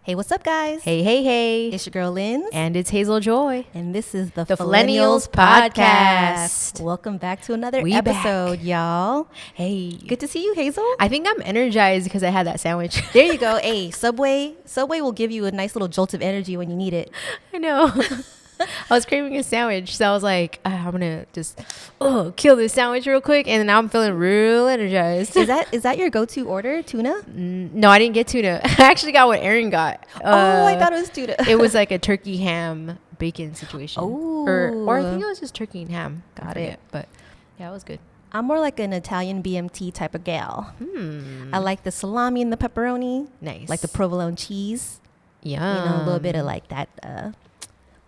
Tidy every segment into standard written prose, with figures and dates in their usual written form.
Hey, what's up, guys? Hey. It's your girl, Linz. And it's Hazel Joy. And this is the Fillennials podcast. Welcome back to another We episode, y'all. Hey. Good to see you, Hazel. I think I'm energized because I had that sandwich. There you go. Hey, Subway will give you a nice little jolt of energy when you need it. I know. I was craving a sandwich, so I was like, I'm gonna just kill this sandwich real quick, and now I'm feeling real energized. Is that your go-to order, tuna? No, I didn't get tuna. I actually got what Aaron got. I thought it was tuna. It was like a turkey ham bacon situation. Oh, or I think it was just turkey and ham. Got it. But yeah, it was good. I'm more like an Italian BMT type of gal. I like the salami and the pepperoni. Nice. Like the provolone cheese. Yeah. You know, a little bit of like that.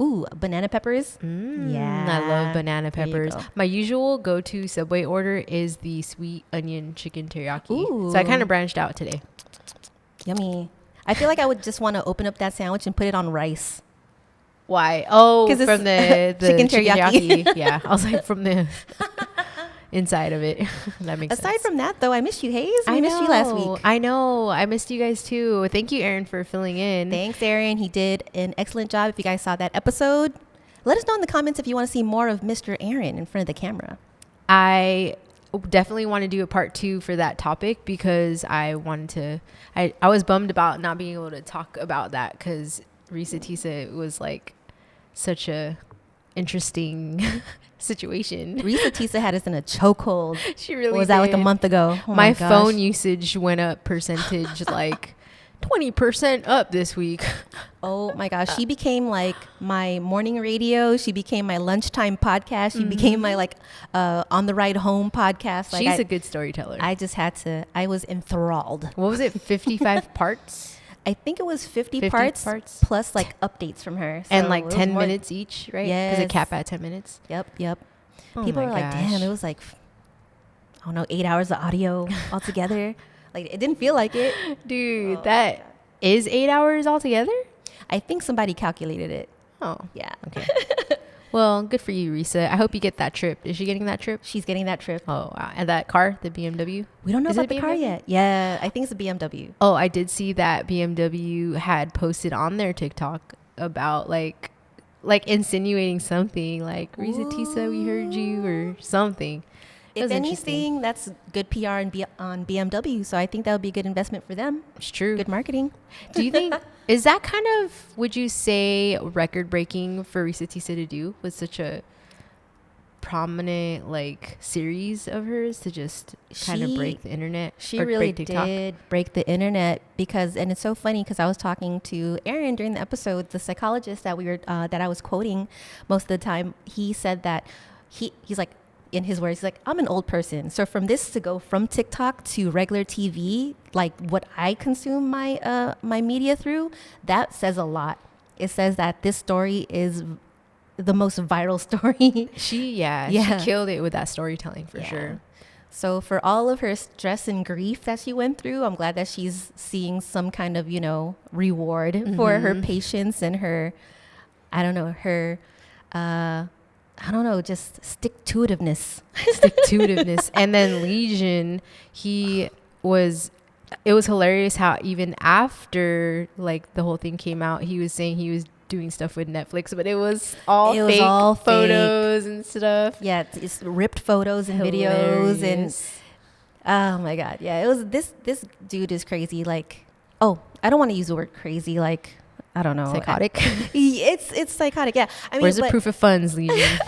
Banana peppers. Yeah, I love banana peppers. My usual go-to Subway order is the sweet onion chicken teriyaki. Ooh. So I kind of branched out today. Yummy. I feel like I would just want to open up that sandwich and put it on rice. Why? Oh, from the chicken teriyaki. Yeah, I was like from the inside of it. That makes sense. Aside from that, though, I miss you, Hayes. I missed you last week. I know. I missed you guys too. Thank you, Aaron, for filling in. Thanks, Aaron. He did an excellent job. If you guys saw that episode, let us know in the comments if you want to see more of Mr. Aaron in front of the camera. I definitely want to do a part 2 for that topic because I wanted to. I was bummed about not being able to talk about that because Risa Tisa was like such a interesting situation. Risa Tisa had us in a chokehold. She really was did. That like a month ago? Oh my phone usage went up percentage like 20% up this week. Oh my gosh. She became like my morning radio. She became my lunchtime podcast. She became my like on the ride home podcast. Like she's a good storyteller. I was enthralled. What was it? 55 parts? I think it was 50 parts plus like updates from her. So and like 10 minutes each, right? Yes. Because it capped at 10 minutes. Yep. Oh People are like, damn, it was like, I don't know, 8 hours of audio altogether. Like, it didn't feel like it. Dude, that is 8 hours altogether? I think somebody calculated it. Oh. Yeah. Okay. Well, good for you, Risa. I hope you get that trip. Is she getting that trip? She's getting that trip. Oh, wow. And that car, the BMW? We don't know about the car yet. Yeah, I think it's a BMW. Oh, I did see that BMW had posted on their TikTok about like insinuating something like, Risa Tisa, we heard you, or something. If anything, that's good PR on BMW. So I think that would be a good investment for them. It's true. Good marketing. Do you think, is that kind of, would you say, record breaking for Risa Tisa to do with such a prominent like series of hers to just kind of break the internet? She really did break the internet and it's so funny because I was talking to Aaron during the episode, the psychologist that that I was quoting most of the time. He said that he's like, in his words, he's like, I'm an old person. So from this to go from TikTok to regular TV, like what I consume my media through, that says a lot. It says that this story is the most viral story. She killed it with that storytelling for sure. So for all of her stress and grief that she went through, I'm glad that she's seeing some kind of, reward for her patience and her, just stick-to-itiveness. And then Legion, it was hilarious how even after like the whole thing came out, he was saying he was doing stuff with Netflix, but it was all fake photos and stuff. Yeah, it's ripped photos and videos and oh my god. Yeah, it was this dude is crazy. Like, I don't want to use the word crazy, like, I don't know. Psychotic. It's psychotic. Yeah. I mean, where's the proof of funds, Legion?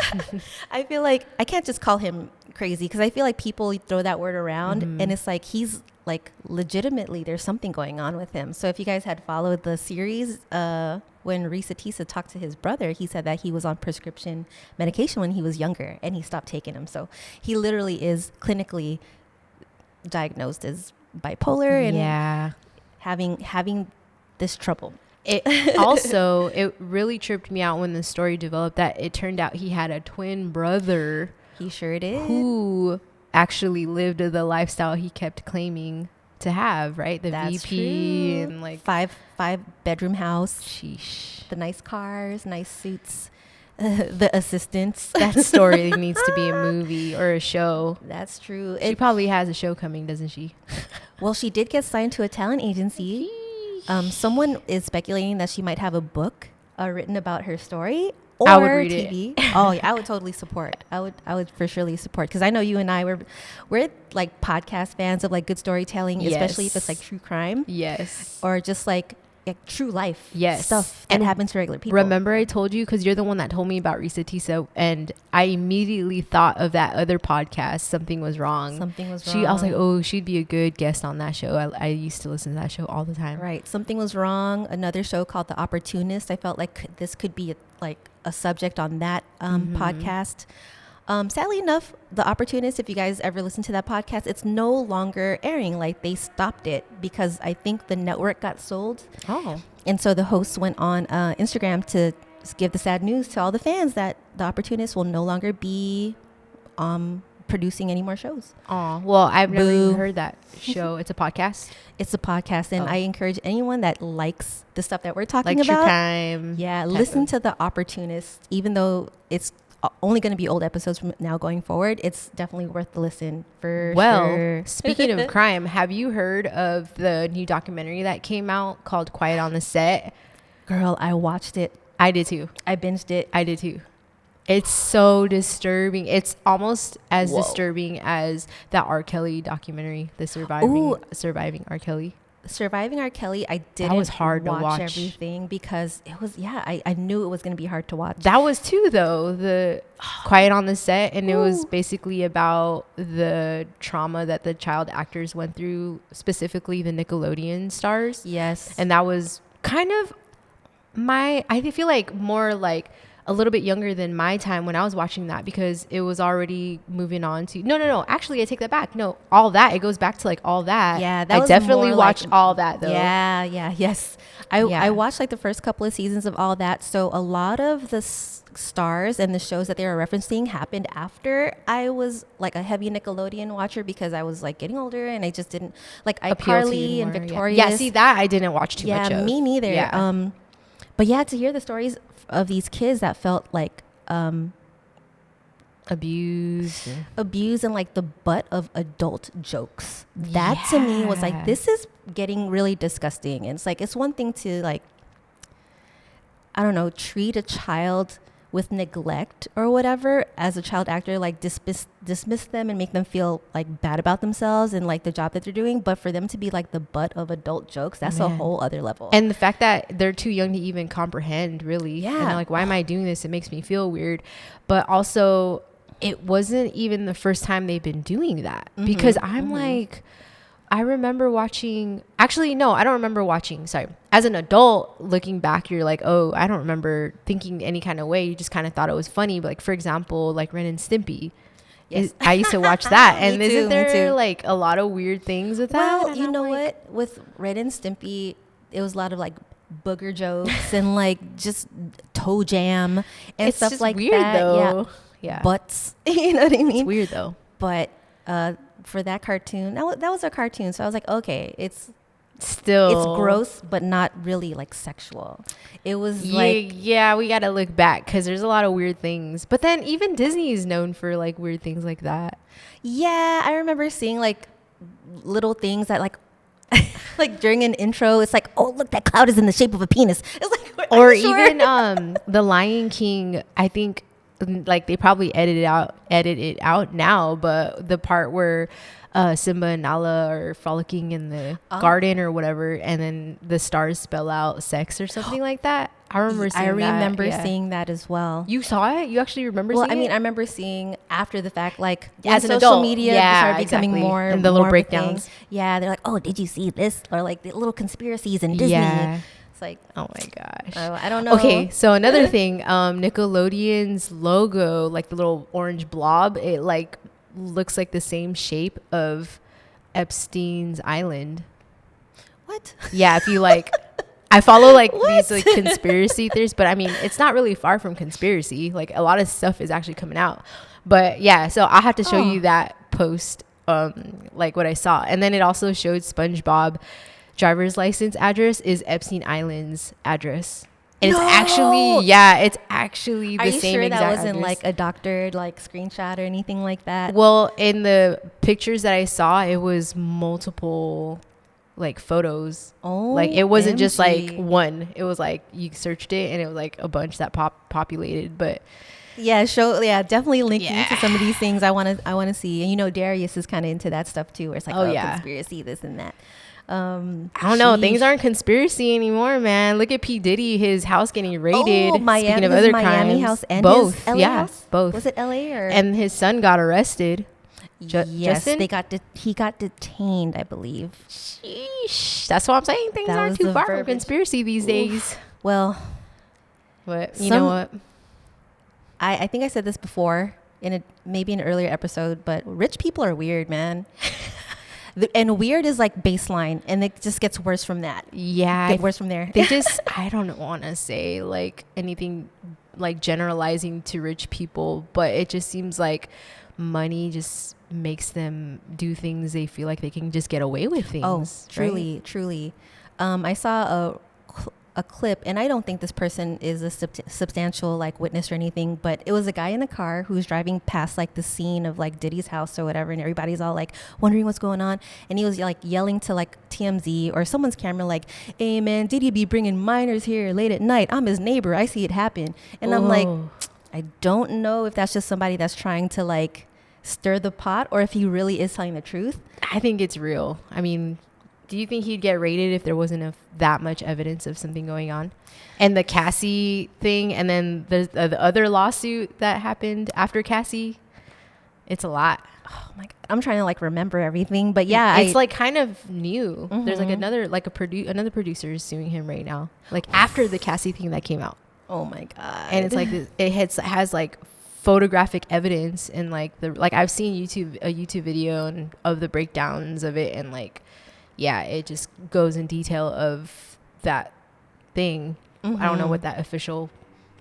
I feel like I can't just call him crazy because I feel like people throw that word around and it's like he's like legitimately there's something going on with him. So if you guys had followed the series, when Risa Tisa talked to his brother, he said that he was on prescription medication when he was younger and he stopped taking them. So he literally is clinically diagnosed as bipolar and having this trouble. It really tripped me out when the story developed that it turned out he had a twin brother. He sure did. Who actually lived the lifestyle he kept claiming to have, right? That's VP true. and like five bedroom house. Sheesh. The nice cars, nice suits. The assistants. That story needs to be a movie or a show. That's true. She probably has a show coming, doesn't she? Well, she did get signed to a talent agency. Someone is speculating that she might have a book written about her story. I would read TV. it. Oh, yeah, I would totally support. I would for surely support, because I know you and I we're like podcast fans of like good storytelling, especially if it's like true crime. Yes. Or just like true life. Yes. Stuff that happens to regular people. Remember I told you, because you're the one that told me about Risa Tisa, and I immediately thought of that other podcast, Something Was Wrong. Something Was Wrong. I was like, oh, she'd be a good guest on that show. I used to listen to that show all the time. Right. Something Was Wrong. Another show called The Opportunist. I felt like this could be a subject on that podcast. Sadly enough, The Opportunist, if you guys ever listen to that podcast, it's no longer airing. Like, they stopped it because I think the network got sold. Oh. And so the hosts went on Instagram to give the sad news to all the fans that The Opportunist will no longer be producing any more shows. Oh, well, I've never even heard that show. It's a podcast? It's a podcast, and I encourage anyone that likes the stuff that we're talking like about. True crime. Yeah, listen to The Opportunist. Even though it's only going to be old episodes from now going forward, it's definitely worth the listen for sure. Speaking of crime, have you heard of the new documentary that came out called Quiet on the Set? Girl, I watched it. I did too. I binged it. I did too. It's so disturbing. It's almost as disturbing as that R. Kelly documentary, the surviving R. Kelly. Surviving R. Kelly, I didn't was hard to watch everything because it was, I knew it was going to be hard to watch. That was too, though, the Quiet on the Set. And it was basically about the trauma that the child actors went through, specifically the Nickelodeon stars. Yes. And that was kind of I feel like more like a little bit younger than my time when I was watching that, because it was already moving on to no actually I take that back. No, All That, it goes back to like All That. Yeah, I definitely watched All That though. Yes, I watched like the first couple of seasons of All That, so a lot of the stars and the shows that they were referencing happened after I was like a heavy Nickelodeon watcher, because I was like getting older and I just didn't like iCarly and Victorious. Yeah, see, that I didn't watch too much of. Yeah, me neither. Yeah. But yeah, to hear the stories of these kids that felt like abused and like the butt of adult jokes, that to me was like, this is getting really disgusting. And it's like, it's one thing to like, I don't know, treat a child with neglect or whatever as a child actor, like dismiss them and make them feel like bad about themselves and like the job that they're doing. But for them to be like the butt of adult jokes, that's a whole other level. And the fact that they're too young to even comprehend, really. Yeah. And they're like, why am I doing this? It makes me feel weird. But also, it wasn't even the first time they've been doing that. Because I'm like, I remember watching, actually, no, I don't remember watching. Sorry. As an adult, looking back, you're like, oh, I don't remember thinking any kind of way. You just kind of thought it was funny. But like, for example, like Ren and Stimpy. Yes. I used to watch that. And isn't there like a lot of weird things with that? Well, you know what? With Ren and Stimpy, it was a lot of like booger jokes and like just toe jam and it's stuff just like weird, that. though. Yeah. Butts. You know what I mean? It's weird though. But for that cartoon, that was a cartoon, so I was like, okay, it's gross, but not really like sexual. It was like, yeah, we gotta look back because there's a lot of weird things. But then even Disney is known for like weird things like that. Yeah, I remember seeing like little things that like like during an intro, it's like, oh look, that cloud is in the shape of a penis. It's like, or even The Lion King, I think. Like they probably edit it out now, but the part where Simba and Nala are frolicking in the garden or whatever, and then the stars spell out sex or something like that. I remember seeing that as well. You saw it? You actually remember seeing it? Well, I mean, I remember seeing after the fact, like as an social adult, media started becoming more and the little more breakdowns. Yeah, they're like, oh, did you see this? Or like the little conspiracies in Disney. Yeah. Like, oh my gosh, I don't know. Okay, so another thing, Nickelodeon's logo, like the little orange blob, it like looks like the same shape of Epstein's island. What? Yeah, if you like, I follow like these like conspiracy theories, but I mean, it's not really far from conspiracy. Like a lot of stuff is actually coming out. But yeah, so I'll have to show you that post, like what I saw, and then it also showed SpongeBob driver's license address is Epstein Island's address. And it's actually the same exact address. Are you sure that wasn't like a doctored like screenshot or anything like that? Well, in the pictures that I saw, it was multiple like photos. Oh, like it wasn't just like MG. one. It was like you searched it and it was like a bunch that populated. But Yeah, definitely link me to Yeah. some of these things I want to see. And you know, Darius is kind of into that stuff too, where it's like, Oh, yeah. conspiracy, this and that. I don't know. Things aren't conspiracy anymore, man. Look at P. Diddy, his house getting raided. Oh, Miami, Speaking of his other Miami crimes, house and both, his LA yeah, house? both. Was it LA or? And his son got arrested. yes, Justin? he got detained, I believe. Sheesh. That's what I'm saying. Things That aren't was too the far from verbiage. conspiracy these days. Well, But you know what? I think I said this before maybe in an earlier episode, but rich people are weird, man. And weird is like baseline, and it just gets worse from that. Yeah, Worse from there. They just, I don't want to say like anything like generalizing to rich people, but it just seems like money just makes them do things they feel like they can just get away with things. Oh, truly, right? truly. I saw a clip, and I don't think this person is a substantial like witness or anything, but it was a guy in a car who was driving past like the scene of like Diddy's house or whatever, and everybody's all like wondering what's going on, and he was like yelling to like TMZ or someone's camera like, "Hey man, Diddy be bringing minors here late at night. I'm his neighbor. I see it happen." And I'm like, I don't know if that's just somebody that's trying to like stir the pot or if he really is telling the truth. I think it's real. I mean, do you think he'd get raided if there wasn't that much evidence of something going on? And the Cassie thing, and then there's the other lawsuit that happened after Cassie. It's a lot. Oh my God. I'm trying to like remember everything, but yeah, it's like kind of new. Mm-hmm. There's like another producer is suing him right now, like after the Cassie thing that came out. Oh my God. And it's like it has like photographic evidence, and like I've seen a YouTube video of the breakdowns of it, and like, yeah, it just goes in detail of that thing. I don't know what that official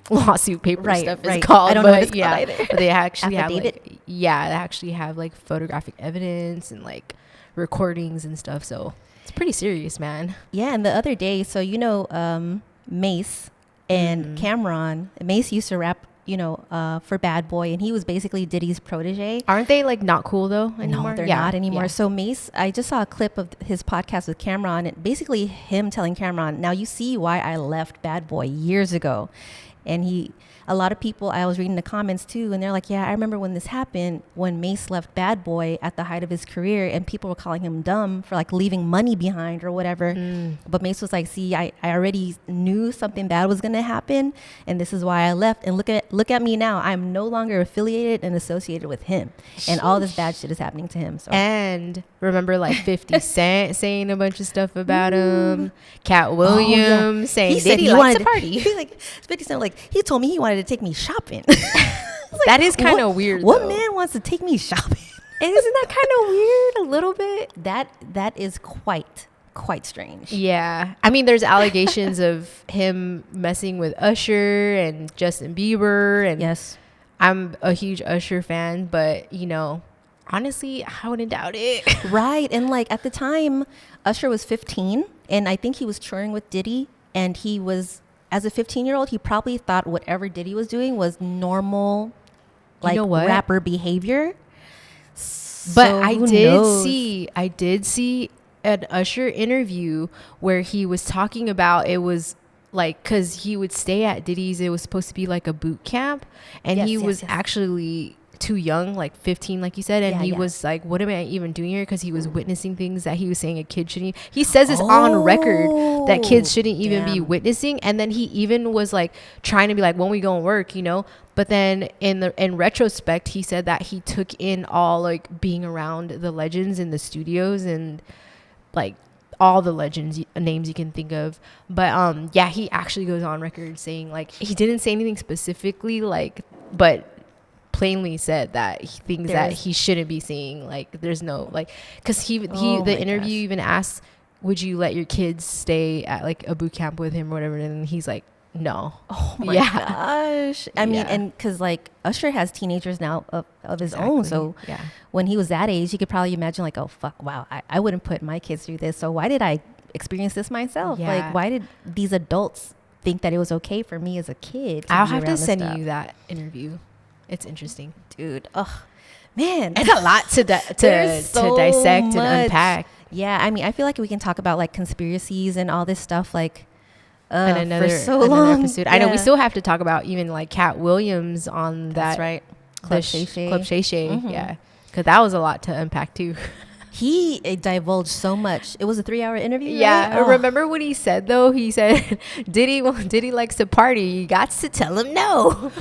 lawsuit paper stuff is called. I don't know what it's called either. But they actually have Affidavit? they actually have like photographic evidence and like recordings and stuff. So it's pretty serious, man. Yeah, and the other day, so you know, Mace and Cameron. Mace used to rap, you know, for Bad Boy, and he was basically Diddy's protege. Aren't they like not cool though anymore? No, they're not anymore. So Mace, I just saw a clip of his podcast with Cameron, and basically him telling Cameron, "Now you see why I left Bad Boy years ago." And a lot of people, I was reading the comments too, and they're like, yeah, I remember when this happened, when Mace left Bad Boy at the height of his career, and people were calling him dumb for like leaving money behind or whatever. But Mace was like, see, I already knew something bad was going to happen, and this is why I left. And look at me now. I'm no longer affiliated and associated with him. And all this bad shit is happening to him. So. And remember like 50 Cent saying a bunch of stuff about him. Cat Williams saying he said Diddy he likes wanted to party. He's like 50 Cent, like he told me he wanted to take me shopping. That is kind of weird. What though. man wants to take me shopping? And isn't that kind of weird a little bit? That is quite strange. Yeah. I mean, there's allegations of him messing with Usher and Justin Bieber. And Yes. I'm a huge Usher fan, but, you know, honestly, I wouldn't doubt it. Right. And like at the time, Usher was 15, and I think he was touring with Diddy, and he was, as a 15-year-old, he probably thought whatever Diddy was doing was normal, like rapper behavior. But So I who did see an Usher interview where he was talking about, it was like, because he would stay at Diddy's, it was supposed to be like a boot camp, and he was actually too young, like 15, like you said, and he was like, what am I even doing here? Because he was witnessing things that he was saying a kid shouldn't. He says this on record that kids shouldn't even be witnessing, and then he even was like trying to be like, when we go and work, you know. But then in retrospect, he said that he took in all like being around the legends in the studios and like all the legends names you can think of. But yeah, he actually goes on record saying, like, he didn't say anything specifically, like, but plainly said that things that he shouldn't be seeing, like there's no like, because the interview even asked, would you let your kids stay at like a boot camp with him or whatever, and he's like, no. Oh my gosh. I mean, and because like Usher has teenagers now of his own, so when he was that age, you could probably imagine like, oh fuck, wow, I wouldn't put my kids through this, so why did I experience this myself? Like, why did these adults think that it was okay for me as a kid? I'll have to send you that interview. It's interesting. Dude. Ugh. Man, it's a lot to dissect and unpack. Yeah, I mean, I feel like we can talk about like conspiracies and all this stuff like and for so long. Episode. I know we still have to talk about even like Cat Williams on That's that. right. Club Shay Shay. Yeah, because that was a lot to unpack too. He divulged so much. It was a 3-hour interview. Yeah, right? Remember what he said though? He said, "Diddy likes to party. You got to tell him no."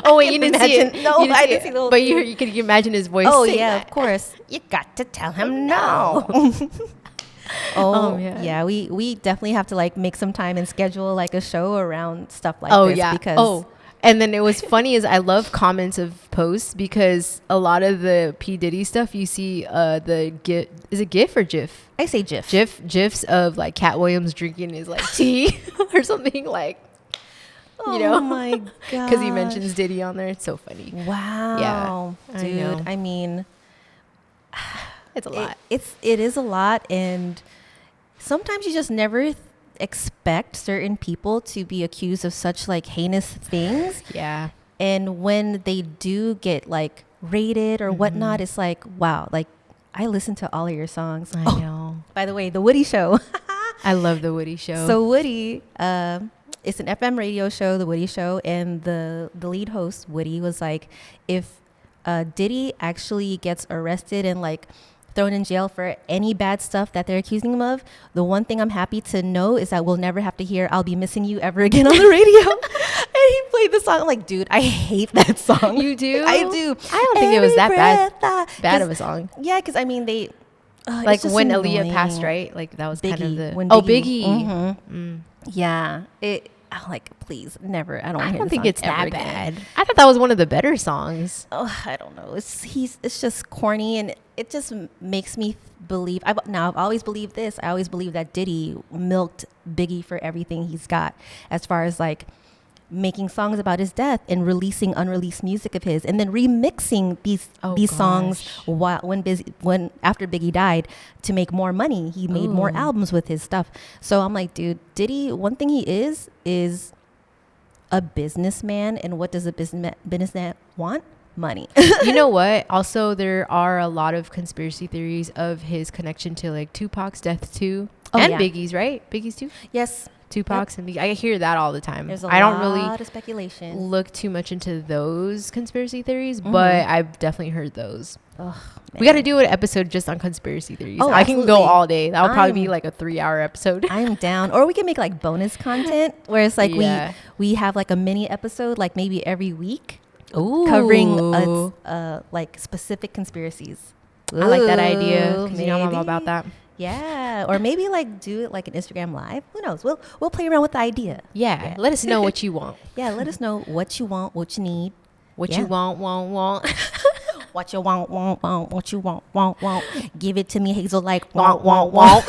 Oh wait, you didn't see it. No, I didn't see the whole But thing. you can imagine his voice. Oh saying yeah, that. of course. You got to tell him no. Yeah. We definitely have to like make some time and schedule like a show around stuff like this. Because and then it was funny is I love comments of posts because a lot of the P Diddy stuff you see the GIF, is it GIF or GIF? I say GIF. GIFs of like Cat Williams drinking his like tea or something like. You know, oh my god! Because he mentions Diddy on there. It's so funny. Wow, yeah, dude. I mean, it's a lot. It is a lot, and sometimes you just never expect certain people to be accused of such like heinous things. Yeah. And when they do get like rated or whatnot, it's like, wow, like I listen to all of your songs. I know. By the way, The Woody Show. I love The Woody Show. So Woody, it's an FM radio show, The Woody Show, and the lead host, Woody, was like, if Diddy actually gets arrested and like thrown in jail for any bad stuff that they're accusing him of, the one thing I'm happy to know is that we'll never have to hear "I'll Be Missing You" ever again on the radio. And he played the song. I'm like, dude, I hate that song. You do? I do. I don't think it was that bad of a song. Yeah, because I mean, they... like when Aaliyah passed, right? Like that was Biggie, kind of the... when Biggie. Mm-hmm. Yeah. I'm like, please, never. I don't think it's that again. bad. I thought that was one of the better songs. Oh, I don't know. It's just corny, and it just makes me believe. I've always believed this. I always believed that Diddy milked Biggie for everything he's got, as far as like making songs about his death and releasing unreleased music of his, and then remixing these songs when after Biggie died to make more money. He made more albums with his stuff. So I'm like, dude, Diddy, one thing he is a businessman, and what does a businessman want? Money. You know what? Also, there are a lot of conspiracy theories of his connection to like Tupac's death too, and Biggie's, right? Biggie's too. Yes. Tupac's and Biggie. I hear that all the time. There's a I don't lot really of speculation. Look too much into those conspiracy theories, but I've definitely heard those. Ugh, we got to do an episode just on conspiracy theories. Oh, I can go all day. That'll probably be like a 3-hour episode. I'm down. Or we can make like bonus content where it's like we have like a mini episode like maybe every week. Ooh. Covering like specific conspiracies. I like that idea because you know I'm all about that. Yeah, or maybe like do it like an Instagram live. Who knows? We'll play around with the idea. Yeah. Let us know what you want. Yeah, let us know what you want, what you need, what you want. What you want, what you want. Give it to me, Hazel, like want.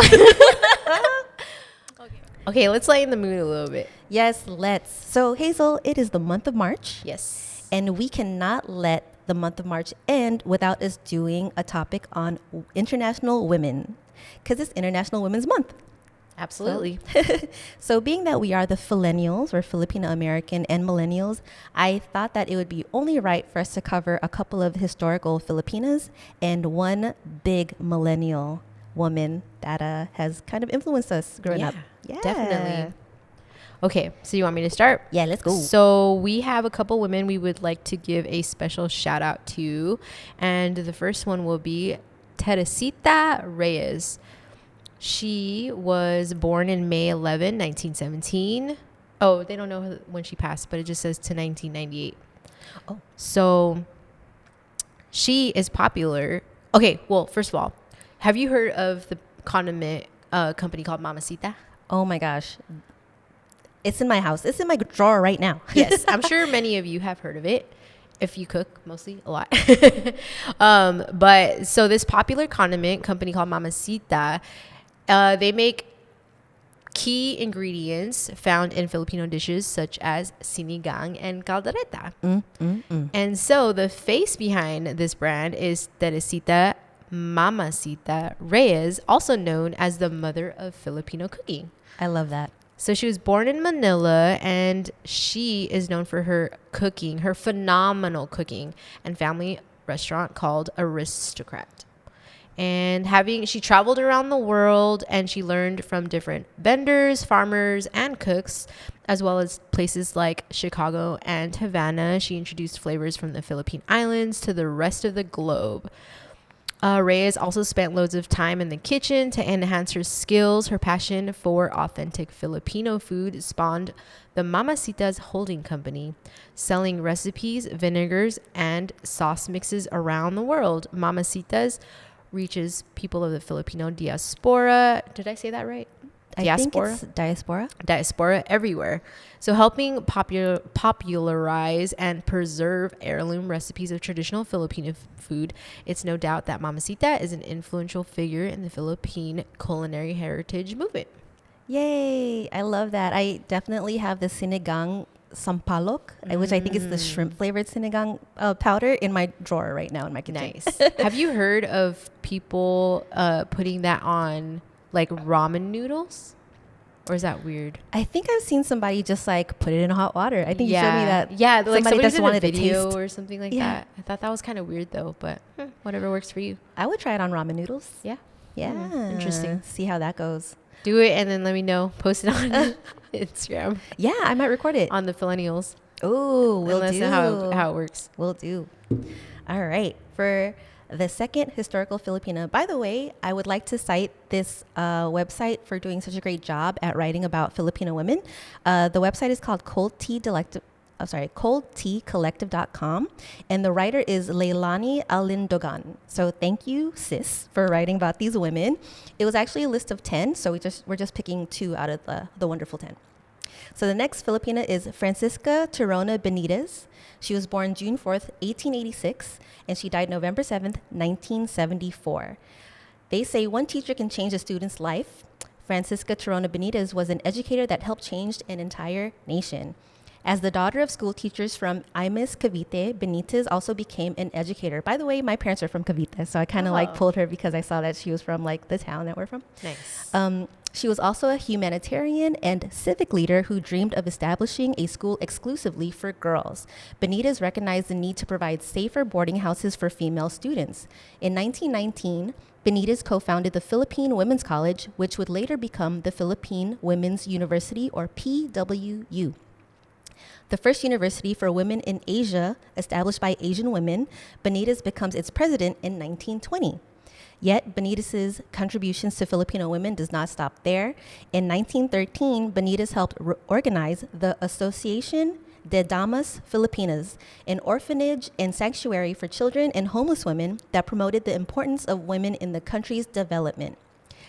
Okay, let's lighten the mood a little bit. Yes, let's. So Hazel, it is the month of March. Yes. And we cannot let the month of March end without us doing a topic on International Women, because it's International Women's Month. Absolutely. So being that we are the Fillennials, we're Filipino American and millennials, I thought that it would be only right for us to cover a couple of historical Filipinas and one big millennial woman that has kind of influenced us growing up. Yeah, definitely. Okay, so you want me to start? Yeah, let's go. So we have a couple women we would like to give a special shout out to. And the first one will be Teresita Reyes. She was born in May 11, 1917. Oh, they don't know when she passed, but it just says to 1998. Oh. So she is popular. Okay, well, first of all, have you heard of the condiment company called Mamacita? Oh my gosh. It's in my house. It's in my drawer right now. Yes, I'm sure many of you have heard of it. If you cook, mostly a lot. But so this popular condiment company called Mamacita, they make key ingredients found in Filipino dishes such as sinigang and caldereta. And so the face behind this brand is Teresita Mamacita Reyes, also known as the mother of Filipino cooking. I love that. So she was born in Manila, and she is known for her cooking, her phenomenal cooking and family restaurant called Aristocrat. And she traveled around the world, and she learned from different vendors, farmers, and cooks, as well as places like Chicago and Havana. She introduced flavors from the Philippine Islands to the rest of the globe. Reyes also spent loads of time in the kitchen to enhance her skills. Her passion for authentic Filipino food spawned the Mamacita's Holding Company, selling recipes, vinegars, and sauce mixes around the world. Mamacita's reaches people of the Filipino diaspora. Did I say that right? Diaspora? I think it's diaspora. Diaspora everywhere. So helping popularize and preserve heirloom recipes of traditional Filipino food. It's no doubt that Mamacita is an influential figure in the Philippine culinary heritage movement. Yay! I love that. I definitely have the sinigang sampalok, which I think is the shrimp flavored sinigang powder in my drawer right now in my kitchen. Nice. Have you heard of people putting that on like ramen noodles? Or is that weird? I think I've seen somebody just like put it in hot water. I think you showed me that. Yeah, like somebody just wanted a video or something like that. I thought that was kind of weird though, but whatever works for you. I would try it on ramen noodles. Yeah. Interesting. See how that goes. Do it and then let me know. Post it on Instagram. Yeah, I might record it on the Fillennials. Oh, we'll do. How it works. We'll do. All right. For the second historical Filipina. By the way, I would like to cite this website for doing such a great job at writing about Filipino women. The website is called coldteacollective.com, and the writer is Leilani Alindogan. So thank you, sis, for writing about these women. It was actually a list of 10, so we're just picking 2 out of the wonderful 10. So the next Filipina is Francisca Tirona Benitez. She was born June 4th, 1886, and she died November 7th, 1974. They say one teacher can change a student's life. Francisca Tirona Benitez was an educator that helped change an entire nation. As the daughter of school teachers from Imus, Cavite, Benitez also became an educator. By the way, my parents are from Cavite, so I kind of like pulled her because I saw that she was from like the town that we're from. Nice. She was also a humanitarian and civic leader who dreamed of establishing a school exclusively for girls. Benitez recognized the need to provide safer boarding houses for female students. In 1919, Benitez co-founded the Philippine Women's College, which would later become the Philippine Women's University, or PWU. The first university for women in Asia, established by Asian women, Benitez becomes its president in 1920. Yet, Benitez's contributions to Filipino women does not stop there. In 1913, Benitez helped organize the Asociación de Damas Filipinas, an orphanage and sanctuary for children and homeless women that promoted the importance of women in the country's development.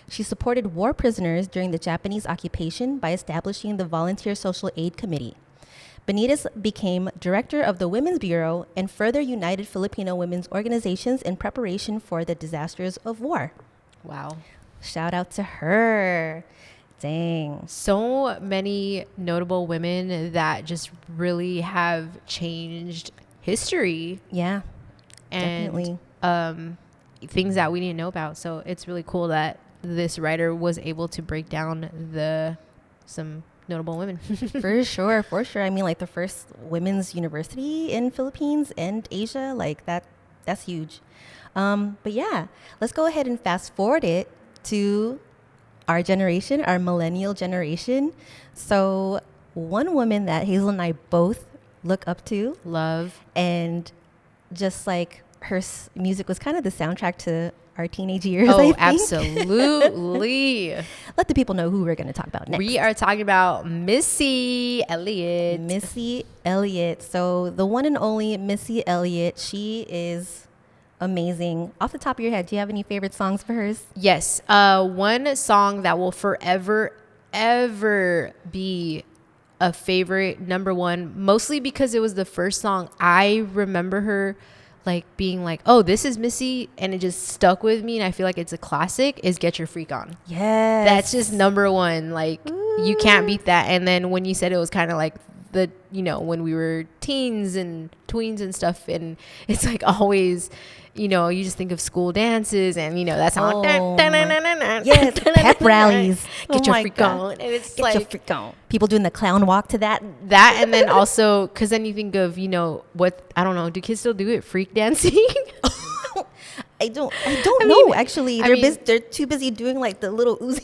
She supported war prisoners during the Japanese occupation by establishing the Volunteer Social Aid Committee. Benitez became director of the Women's Bureau and further united Filipino women's organizations in preparation for the disasters of war. Wow. Shout out to her. Dang. So many notable women that just really have changed history. Yeah, and definitely. Things that we didn't know about. So it's really cool that this writer was able to break down some notable women. For sure. I mean, like the first women's university in Philippines and Asia, like that's huge. But yeah, let's go ahead and fast forward it to our generation, our millennial generation. So one woman that Hazel and I both look up to, love, and just like her music was kind of the soundtrack to our teenage years. Oh, absolutely. Let the people know who we're going to talk about next. We are talking about Missy Elliott. Missy Elliott. So the one and only Missy Elliott, she is amazing. Off the top of your head, do you have any favorite songs for hers? Yes. One song that will forever, ever be a favorite, number one, mostly because it was the first song I remember her like being like, oh, this is Missy, and it just stuck with me, and I feel like it's a classic, is Get Your Freak On. Yes. That's just number one. Like, you can't beat that. And then when you said it was kind of like when we were teens and tweens and stuff, and it's like always you know, you just think of school dances and, you know, that song. Yes, pep rallies. Get your freak on. And it's Get your freak on. People doing the clown walk to that. And then also, because then you think of, you know, I don't know, do kids still do it? Freak dancing? I don't know. Actually, they're too busy doing like the little Uzi,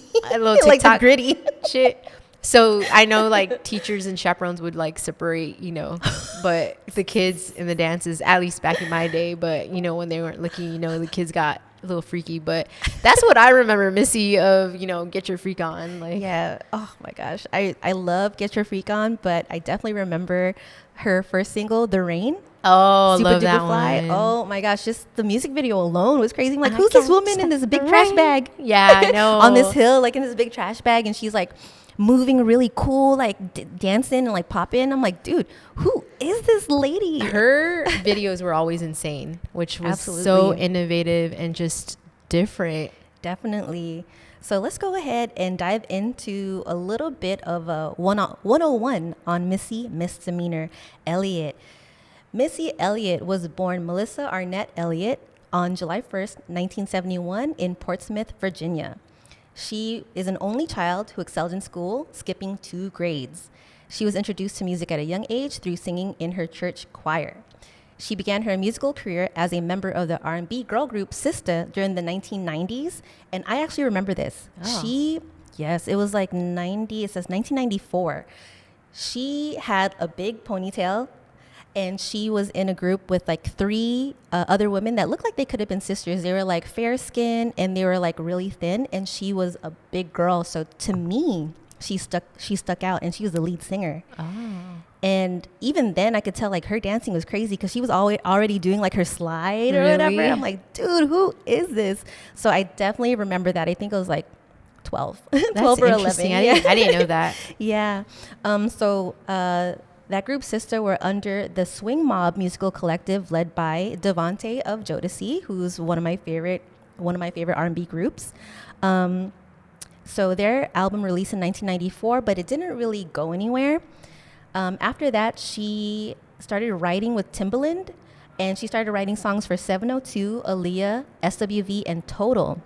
like the gritty shit. So I know like teachers and chaperones would like separate, you know, but the kids in the dances, at least back in my day, but you know, when they weren't looking, you know, the kids got a little freaky. But that's what I remember Missy of, you know, Get Your Freak On. Like, yeah. Oh my gosh. I love Get Your Freak On, but I definitely remember her first single, The Rain. Oh, Super love Duper that Fly. one. Oh my gosh, just the music video alone was crazy. I'm like, who's this woman in this big trash bag? Yeah, I know. On this hill, like in this big trash bag, and she's like moving really cool, like dancing and like popping. I'm like, dude, who is this lady? Her videos were always insane, which was so innovative and just different. Definitely. So let's go ahead and dive into a little bit of a 101 on Missy Misdemeanor Elliott. Missy Elliott was born Melissa Arnett Elliott on July 1st, 1971 in Portsmouth, Virginia. She is an only child who excelled in school, skipping 2 grades. She was introduced to music at a young age through singing in her church choir. She began her musical career as a member of the R&B girl group Sista during the 1990s, and I actually remember this. Oh. It was like 1994. She had a big ponytail, and she was in a group with like 3 other women that looked like they could have been sisters. They were like fair skin and they were like really thin, and she was a big girl. So to me, she stuck out, and she was the lead singer. Oh. And even then I could tell like her dancing was crazy because she was already doing like her slide or whatever. I'm like, dude, who is this? So I definitely remember that. I think it was like 12 or 11. I didn't know that. Yeah. That group Sista were under the Swing Mob musical collective led by Devante of Jodeci, who's one of my favorite R&B groups. So their album released in 1994, but it didn't really go anywhere. After that, she started writing with Timbaland, and she started writing songs for 702, Aaliyah, SWV, and Total.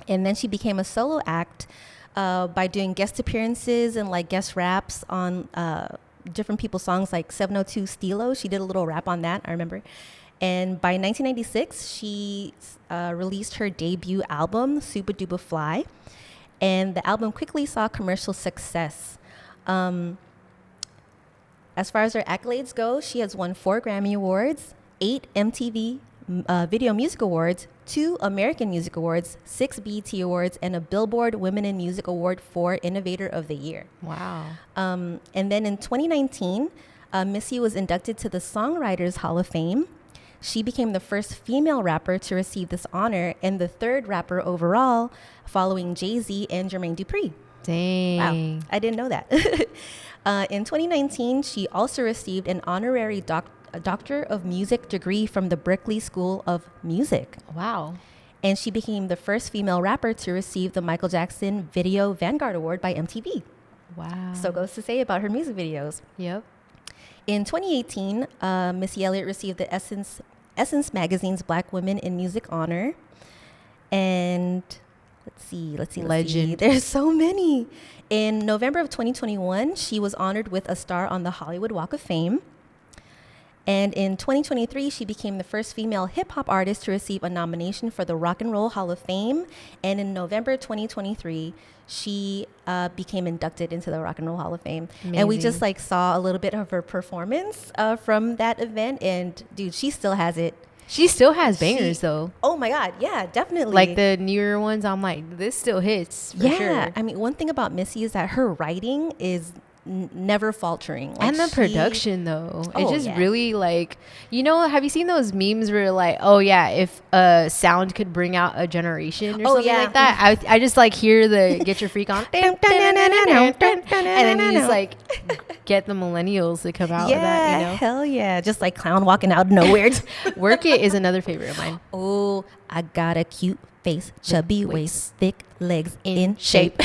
And then she became a solo act by doing guest appearances and like guest raps on different people's songs, like 702 Stilo. She did a little rap on that, I remember. And by 1996, she released her debut album, Super Duper Fly. And the album quickly saw commercial success. As far as her accolades go, she has won 4 Grammy Awards, 8 MTV Video Music Awards, 2 American Music Awards, 6 BET Awards, and a Billboard Women in Music Award for Innovator of the Year. Wow. And then in 2019, Missy was inducted to the Songwriters Hall of Fame. She became the first female rapper to receive this honor and the 3rd rapper overall, following Jay-Z and Jermaine Dupri. Dang. Wow, I didn't know that. In 2019, she also received an honorary Doctor of Music degree from the Berklee School of Music. Wow. And she became the first female rapper to receive the Michael Jackson Video Vanguard Award by MTV. Wow. So goes to say about her music videos. Yep. In 2018, Missy Elliott received the Essence magazine's Black Women in Music honor. And let's see. Legend. There's so many. In November of 2021, she was honored with a star on the Hollywood Walk of Fame. And in 2023, she became the first female hip-hop artist to receive a nomination for the Rock and Roll Hall of Fame. And in November 2023, she became inducted into the Rock and Roll Hall of Fame. Amazing. And we just like saw a little bit of her performance from that event. And dude, she still has it. She still has bangers though. Oh my God. Yeah, definitely. Like the newer ones, I'm like, this still hits for sure. I mean, one thing about Missy is that her writing is never faltering. Like, and the production though, it just really like, you know, have you seen those memes where like, oh yeah, if a sound could bring out a generation or something like that? I just like hear the Get Your Freak On and then you just like get the millennials to come out with that, you know? Hell yeah, just like clown walking out of nowhere. Work It is another favorite of mine. Oh, I got a cute face, chubby waist, thick legs in shape.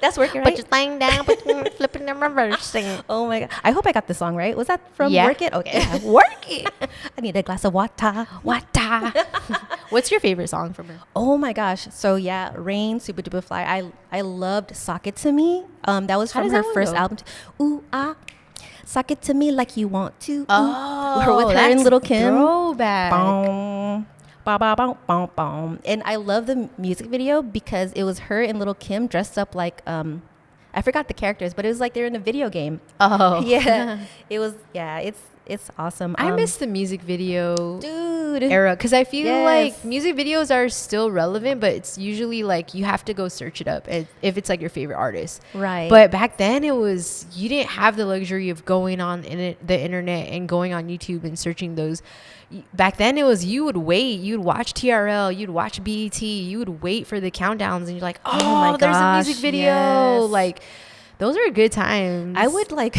That's working, right? Put your thing down, flipping and reversing. Oh my god! I hope I got the song right. Was that from Work It? Okay, Yeah, Work It. I need a glass of water. Wata. What's your favorite song from her? Oh my gosh! So yeah, Rain, Super Duper Fly. I loved "Sock It to Me." That was How from does her that one first go? album. Ooh ah, sock it to me like you want to. Ooh. Oh, With her and Little Kim. Throwback. Boom, ba ba boom, boom, boom. And I love the music video because it was her and Little Kim dressed up like I forgot the characters, but it was like they're in a video game. Oh. Yeah, it was. Yeah, it's awesome. I miss the music video dude era because I feel Yes. like music videos are still relevant, but it's usually like you have to go search it up if it's like your favorite artist. Right. But back then it was, you didn't have the luxury of going on the internet and going on YouTube and searching those. Back then it was, you would wait, you'd watch TRL, you'd watch BET, you would wait for the countdowns and you're like, oh, my there's a gosh, music video. yes. Like, those are good times. I would like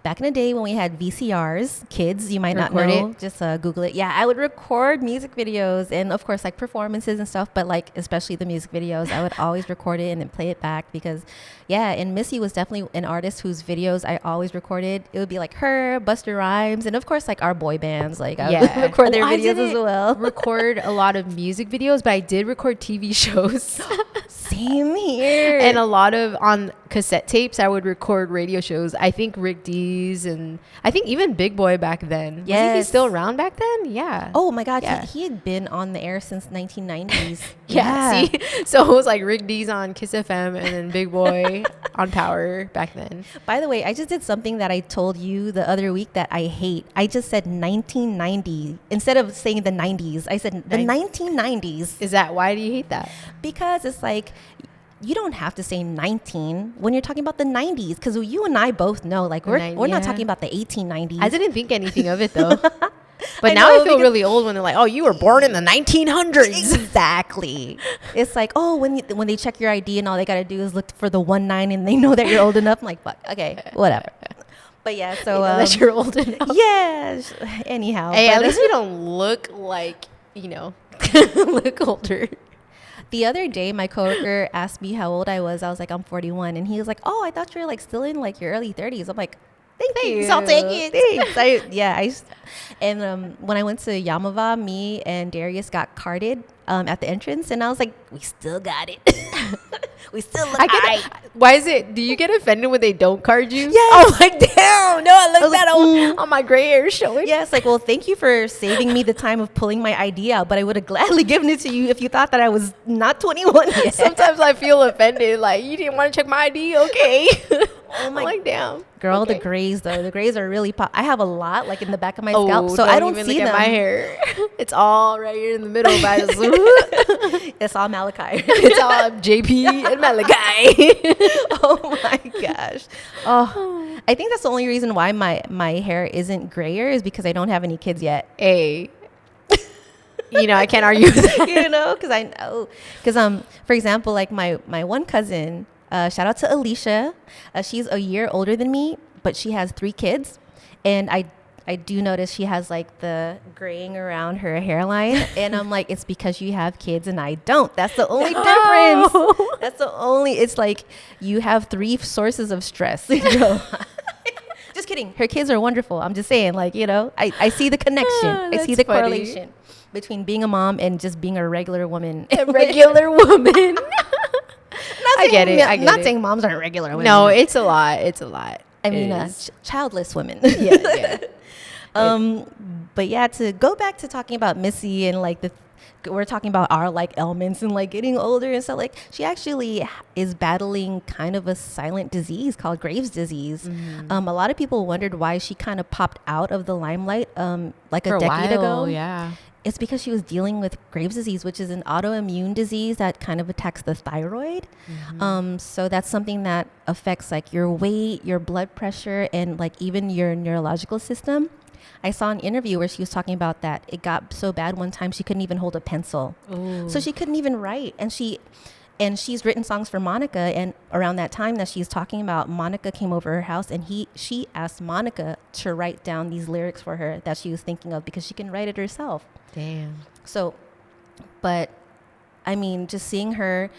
back in the day when we had VCRs, kids, you might not Record know, it? just Google it. Yeah, I would record music videos and of course like performances and stuff, but like especially the music videos, I would always record it and then play it back because yeah, and Missy was definitely an artist whose videos I always recorded. It would be like her, Busta Rhymes, and of course like our boy bands, like I would record their I videos as didn't well. record a lot of music videos, but I did record TV shows. Same here. And a lot of, on cassette tapes, I would record radio shows. I think Rick D's and I think even Big Boy back then. Yes. Was he still around back then? Yeah. Oh my God, Yeah. he had been on the air since 1990s. Yeah. See? So it was like Rick D's on Kiss FM and then Big Boy on Power back then. By the way, I just did something that I told you the other week that I hate. I just said 1990. Instead of saying the 90s, I said the 1990s. Is that, why do you hate that? Because it's like, you don't have to say 19 when you're talking about the 90s. Because you and I both know, like, we're not Yeah. talking about the 1890s. I didn't think anything of it though. But I now know, I feel because- really old when they're like, oh, you were born in the 1900s. Exactly. It's like, oh, when they check your ID and all they got to do is look for the 19 and they know that you're old enough. I'm like, fuck, okay, whatever. But yeah, so That you're old enough. yeah. Anyhow, Hey, but at least we don't look like, look older. the other day, my coworker asked me how old I was. I was like, I'm 41, and he was like, oh, I thought you were like still in like your early 30s. I'm like, thanks, I'll take it. Thanks. When I went to Yamava, me and Darius got carded at the entrance, and I was like, we still got it. We still look alright. Why is it? Do you get offended when they don't card you? Yes. I'm like, damn. No, I was look like, that old on my gray hair showing. Yeah, it's like, well, thank you for saving me the time of pulling my ID out, but I would have gladly given it to you if you thought that I was not 21 yet. Sometimes I feel offended. Like, you didn't want to check my ID? Okay. Oh my I'm like, damn. Girl, Okay. the grays though. The grays are really pop. I have a lot like in the back of my Oh, scalp, so I don't even see look them. at my hair. It's all right here in the middle. But I just, It's all Malachi. it's all JP and Malachi. Oh my gosh. Oh, I think that's the only reason why my hair isn't grayer is because I don't have any kids yet. Hey. I can't argue with that. Because I know. Because for example, like my one cousin. Shout out to Alicia. She's a year older than me, but she has 3 kids. And I do notice she has like the graying around her hairline. And I'm like, it's because you have kids and I don't. That's the only difference. That's the only, it's like you have 3 sources of stress. Just kidding. Her kids are wonderful. I'm just saying, like, I see the connection. I see That's the funny. correlation between being a mom and just being a regular woman. A regular woman. I get it. I get not it. saying moms aren't regular women. No, it's a lot. It's a lot. I mean, It is. childless women. Yeah. But yeah, to go back to talking about Missy and like we're talking about our like ailments and like getting older and stuff. Like she actually is battling kind of a silent disease called Graves' disease. Mm-hmm. A lot of people wondered why she kind of popped out of the limelight like For a decade while, ago. Yeah. It's because she was dealing with Graves' disease, which is an autoimmune disease that kind of attacks the thyroid. Mm-hmm. So that's something that affects like your weight, your blood pressure, and like even your neurological system. I saw an interview where she was talking about that. It got so bad one time she couldn't even hold a pencil. Ooh. So she couldn't even write. And she's written songs for Monica. And around that time that she's talking about, Monica came over her house and she asked Monica to write down these lyrics for her that she was thinking of because she can write it herself. Damn. So, but I mean, just seeing her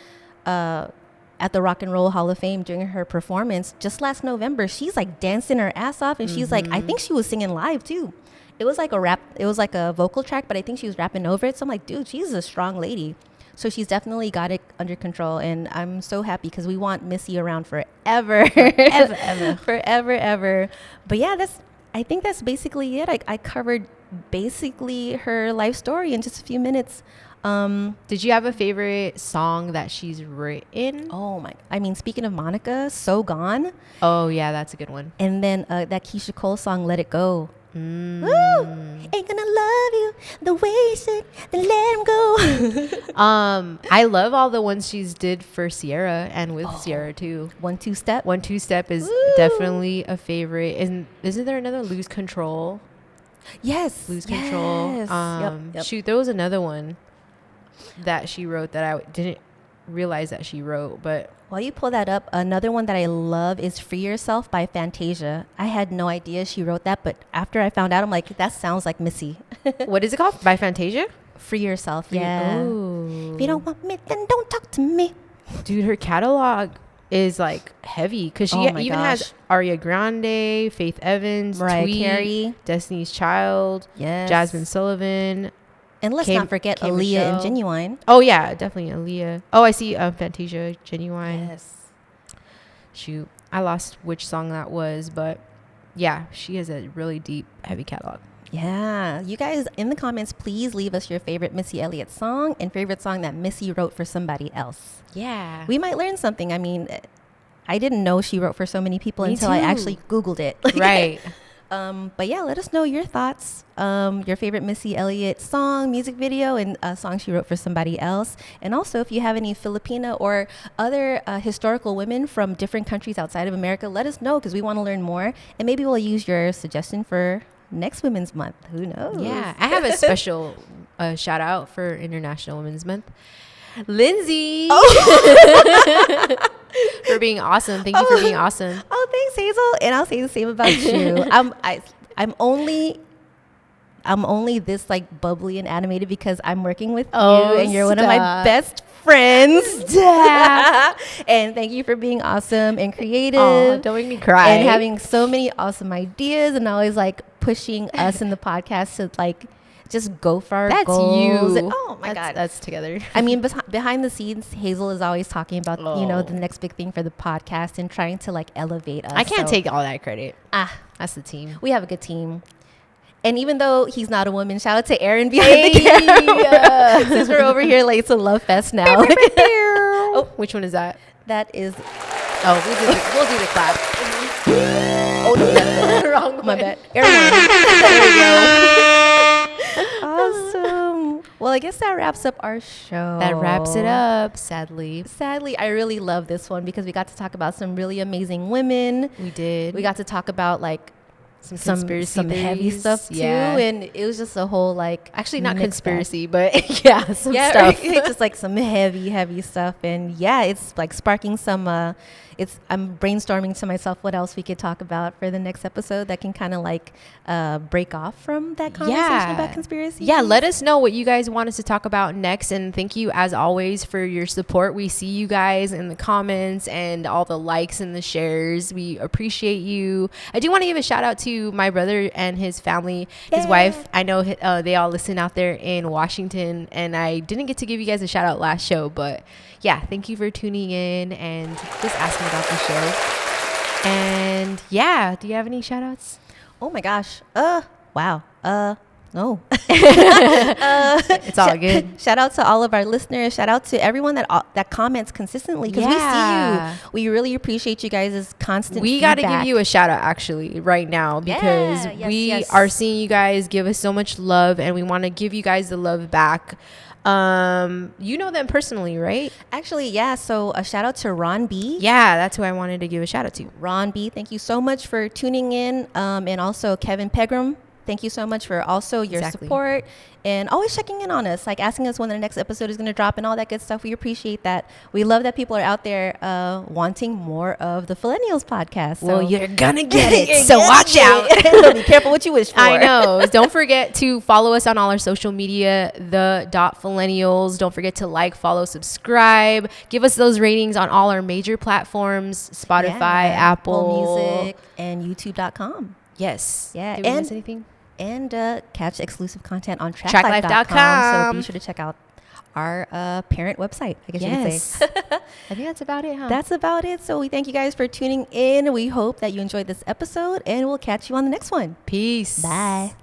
at at the Rock and Roll Hall of Fame during her performance just last November. She's like dancing her ass off, and she's like, I think she was singing live too. It was like a rap, it was like a vocal track, but I think she was rapping over it. So I'm like, dude, she's a strong lady. So she's definitely got it under control, and I'm so happy because we want Missy around forever, forever, ever. But yeah, I think that's basically it. I covered basically her life story in just a few minutes. Did you have a favorite song that she's written? Oh my! I mean, speaking of Monica, "So Gone." Oh yeah, that's a good one. And then that Keisha Cole song, "Let It Go." Woo! Ain't gonna love you the way you should, then let him go. I love all the ones she's did for Sierra and with Sierra too. 1-2 Step. 1-2 Step is definitely a favorite. Isn't there another Lose Control? Yes. Lose Control. Yep. Shoot, there was another one that she wrote that I didn't realize that she wrote, but while you pull that up, another one that I love is Free Yourself by Fantasia. I had no idea she wrote that, but after I found out, I'm like, that sounds like Missy. What is it called? By Fantasia? Free Yourself. Yeah. Ooh. If you don't want me, then don't talk to me. Dude, her catalog is like heavy because she even has Ariana Grande, Faith Evans, Mariah Tweet, Carey, Destiny's Child, Jasmine Sullivan. And let's not forget Aaliyah Michelle. and Genuine. Oh, yeah, definitely Aaliyah. Oh, I see Fantasia, Genuine. Yes. Shoot, I lost which song that was, but yeah, she has a really deep, heavy catalog. Yeah. You guys, in the comments, please leave us your favorite Missy Elliott song and favorite song that Missy wrote for somebody else. Yeah. We might learn something. I mean, I didn't know she wrote for so many people until I actually Googled it. Right. But yeah, let us know your thoughts, your favorite Missy Elliott song, music video, and a song she wrote for somebody else. And also, if you have any Filipina or other historical women from different countries outside of America, let us know because we want to learn more. And maybe we'll use your suggestion for next Women's Month. Who knows? Yeah, I have a special shout out for International Women's Month. Lindsay. For being awesome. Thank you for being awesome. Oh, thanks, Hazel. And I'll say the same about you. I'm only this like bubbly and animated because I'm working with you and you're one of my best friends. And thank you for being awesome and creative. Oh, don't make me cry. And having so many awesome ideas and always like pushing us in the podcast to like just go for our goals. You. Oh my God. That's together. I mean, behind the scenes, Hazel is always talking about, the next big thing for the podcast and trying to like elevate us. I can't take all that credit. That's the team. We have a good team. And even though he's not a woman, shout out to Aaron behind the camera. Since we're over here late to Love Fest now. Which one is that? That is. Oh, we'll do the clap. Oh, no, that's wrong. My bad. Aaron. There we go. Awesome. Well, I guess that wraps up our show. That wraps it up, sadly. Sadly, I really love this one because we got to talk about some really amazing women. We did. We got to talk about like some heavy stuff too, yeah. And it was just a whole like actually not conspiracy, but some stuff. Right? Just like some heavy stuff, and it's like sparking some. I'm brainstorming to myself what else we could talk about for the next episode that can kind of like break off from that conversation about conspiracy. Yeah, let us know what you guys want us to talk about next, and thank you as always for your support. We see you guys in the comments and all the likes and the shares. We appreciate you. I do want to give a shout out to my brother and his family, his wife. I know they all listen out there in Washington, and I didn't get to give you guys a shout out last show, but yeah, thank you for tuning in and just asking about the show. And yeah, do you have any shout outs? Oh my gosh. Wow. No. It's all good. Shout out to all of our listeners. Shout out to everyone that comments consistently because we see you. We really appreciate you guys' constant We got to give you a shout out actually right now because we are seeing you guys give us so much love, and we want to give you guys the love back. You know them personally, right? Actually, yeah. So a shout out to Ron B. Yeah, that's who I wanted to give a shout out to. Ron B. Thank you so much for tuning in. And also Kevin Pegram. thank you so much for also your support and always checking in on us, like asking us when the next episode is going to drop and all that good stuff. We appreciate that. We love that people are out there wanting more of the Fillennials podcast. So well, you're going to get it. So watch out. So be careful what you wish for. I know. Don't forget to follow us on all our social media, the.Fillennials. Don't forget to like, follow, subscribe. Give us those ratings on all our major platforms, Spotify, Apple Music, and YouTube.com. Yes. Yeah. Did we miss anything? And catch exclusive content on tracklife.com. So be sure to check out our parent website, I guess you could say. I think that's about it, huh? That's about it. So we thank you guys for tuning in. We hope that you enjoyed this episode, and we'll catch you on the next one. Peace. Bye.